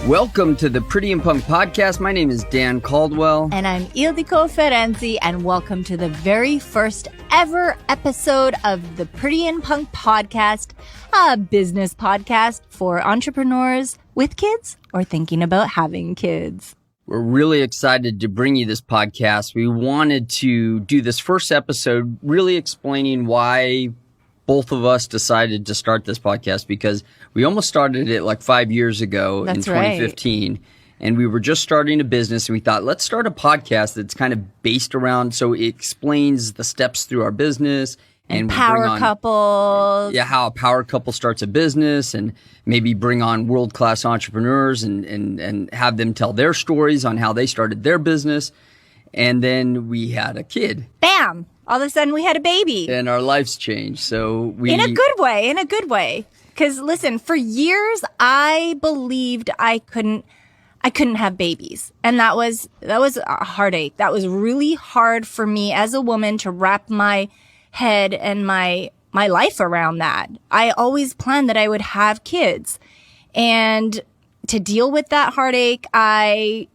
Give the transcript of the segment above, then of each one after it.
Welcome to the Pretty and Punk podcast. My name is Dan Caldwell. And I'm Ildiko Ferenzi, and welcome to the very first ever episode of the Pretty and Punk podcast, a business podcast for entrepreneurs with kids or thinking about having kids. We're really excited to bring you this podcast. We wanted to do this first episode really explaining why both of us decided to start this podcast, because we almost started it like 5 years ago in 2015. Right. And we were just starting a business, and we thought, let's start a podcast that's kind of based around, so it explains the steps through our business. And power couples. Yeah, how a power couple starts a business, and maybe bring on world-class entrepreneurs and have them tell their stories on how they started their business. And then we had a kid. Bam! All of a sudden we had a baby. And our lives changed. So we... In a good way. Because listen, for years I believed I couldn't have babies. And that was a heartache. That was really hard for me as a woman to wrap my head and my life around that. I always planned that I would have kids. And to deal with that heartache, I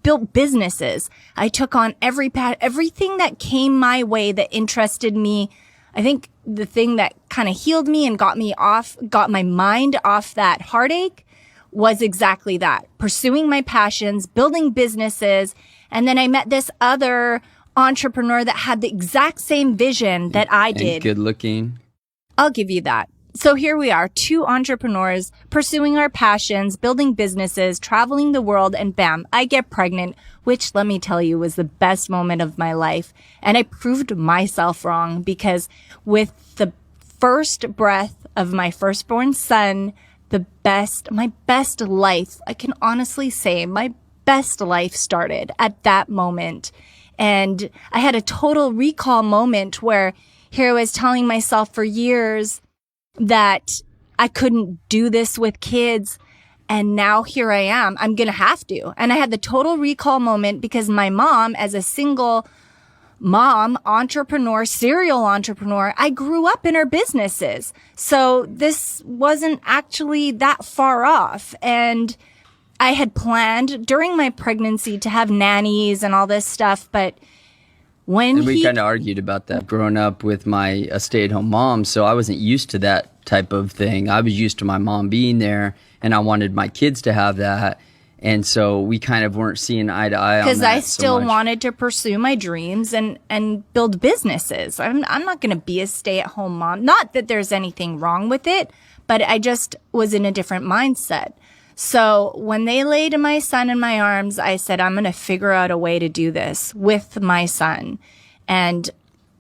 built businesses. I took on everything that came my way that interested me. I think the thing that kind of healed me and got my mind off that heartache was exactly that. Pursuing my passions, building businesses. And then I met this other entrepreneur that had the exact same vision that I did. And good looking. I'll give you that. So here we are, two entrepreneurs pursuing our passions, building businesses, traveling the world, and bam, I get pregnant, which let me tell you was the best moment of my life. And I proved myself wrong, because with the first breath of my firstborn son, my best life, I can honestly say my best life started at that moment. And I had a total recall moment where here I was telling myself for years that I couldn't do this with kids. And now here I am. I'm going to have to. And I had the total recall moment because my mom, as a single mom, entrepreneur, serial entrepreneur, I grew up in her businesses. So this wasn't actually that far off. And I had planned during my pregnancy to have nannies and all this stuff, but we kind of argued about that growing up with my stay-at-home mom, so I wasn't used to that type of thing. I was used to my mom being there, and I wanted my kids to have that, and so we kind of weren't seeing eye to eye on that. Because I still wanted to pursue my dreams and build businesses. I'm not going to be a stay-at-home mom. Not that there's anything wrong with it, but I just was in a different mindset. So when they laid my son in my arms, I said, I'm going to figure out a way to do this with my son. And,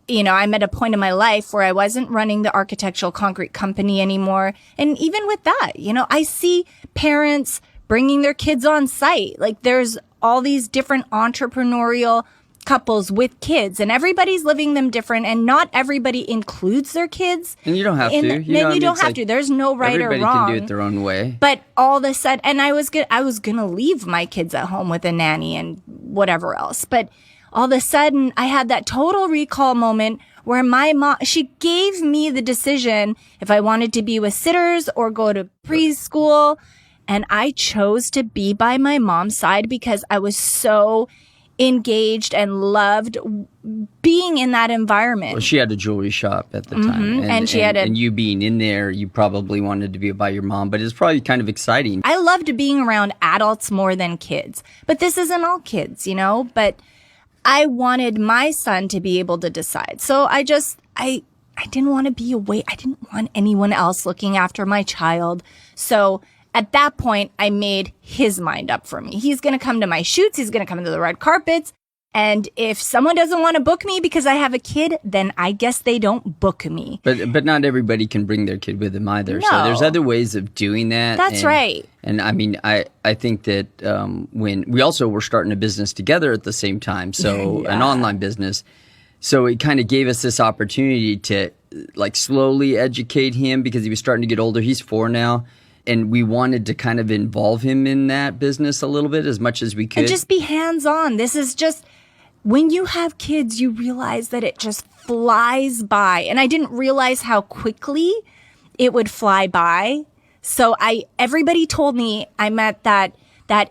I'm at a point in my life where I wasn't running the architectural concrete company anymore. And even with that, I see parents bringing their kids on site. Like there's all these different entrepreneurial couples with kids, and everybody's living them different, and not everybody includes their kids. And you don't have to. You don't have to. There's no right or wrong. Everybody can do it their own way. But all of a sudden, and I was gonna leave my kids at home with a nanny and whatever else. But all of a sudden, I had that total recall moment where my mom, she gave me the decision if I wanted to be with sitters or go to preschool, and I chose to be by my mom's side because I was so engaged and loved being in that environment. Well, she had a jewelry shop at the time. And you being in there, you probably wanted to be by your mom, but it's probably kind of exciting. I loved being around adults more than kids, but this isn't all kids, but I wanted my son to be able to decide. So I didn't want to be away. I didn't want anyone else looking after my child. So at that point, I made his mind up for me. He's going to come to my shoots. He's going to come to the red carpets. And if someone doesn't want to book me because I have a kid, then I guess they don't book me. But not everybody can bring their kid with them either. No. So there's other ways of doing that. That's right. And I mean, I think that when we also were starting a business together at the same time, so an online business. So it kind of gave us this opportunity to like slowly educate him because he was starting to get older. He's 4 now. And we wanted to kind of involve him in that business a little bit as much as we could. And just be hands-on. This is just, when you have kids, you realize that it just flies by. And I didn't realize how quickly it would fly by. So everybody told me I'm at that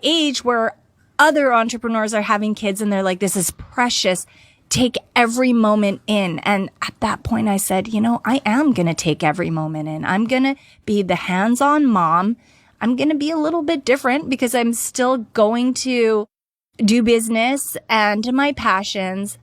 age where other entrepreneurs are having kids and they're like, this is precious. Take every moment in. And at that point I said, I am going to take every moment in. I'm going to be the hands-on mom. I'm going to be a little bit different because I'm still going to do business and my passions,